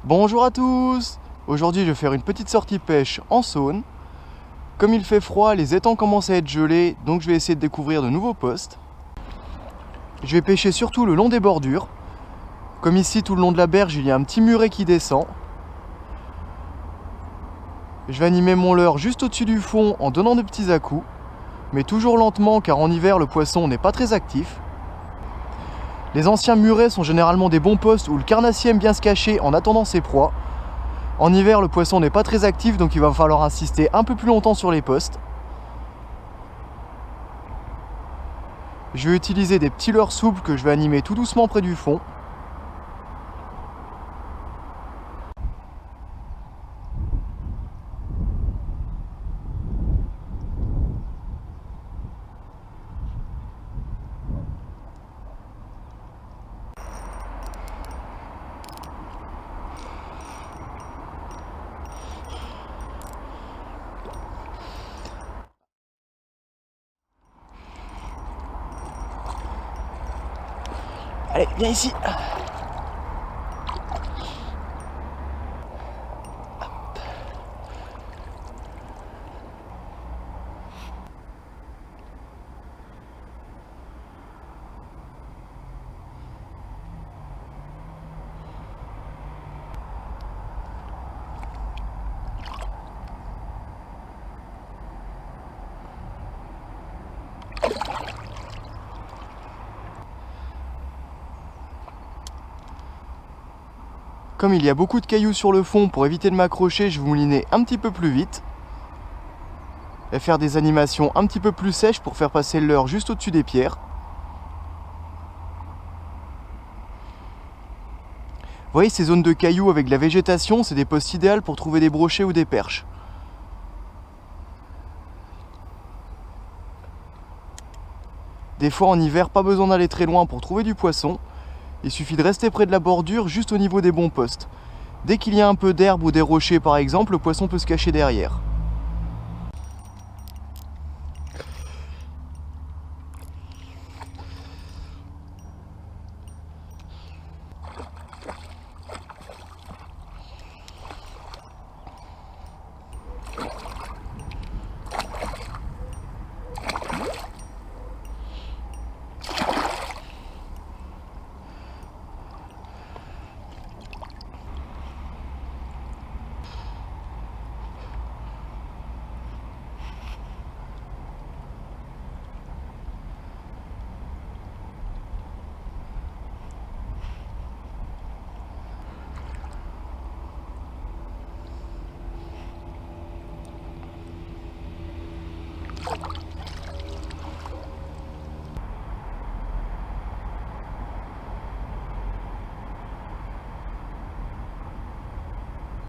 Bonjour à tous! Aujourd'hui je vais faire une petite sortie pêche en Saône. Comme il fait froid, les étangs commencent à être gelés, donc je vais essayer de découvrir de nouveaux postes. Je vais pêcher surtout le long des bordures. Comme ici tout le long de la berge il y a un petit muret qui descend. Je vais animer mon leurre juste au-dessus du fond en donnant de petits à-coups, mais toujours lentement car en hiver le poisson n'est pas très actif. Les anciens murets sont généralement des bons postes où le carnassier aime bien se cacher en attendant ses proies. En hiver, le poisson n'est pas très actif, donc il va falloir insister un peu plus longtemps sur les postes. Je vais utiliser des petits leurres souples que je vais animer tout doucement près du fond. Allez, viens ici. Comme il y a beaucoup de cailloux sur le fond, pour éviter de m'accrocher, je vais mouliner un petit peu plus vite. Et faire des animations un petit peu plus sèches pour faire passer le leurre juste au-dessus des pierres. Vous voyez ces zones de cailloux avec de la végétation, c'est des postes idéaux pour trouver des brochets ou des perches. Des fois en hiver, pas besoin d'aller très loin pour trouver du poisson. Il suffit de rester près de la bordure, juste au niveau des bons postes. Dès qu'il y a un peu d'herbe ou des rochers par exemple, le poisson peut se cacher derrière.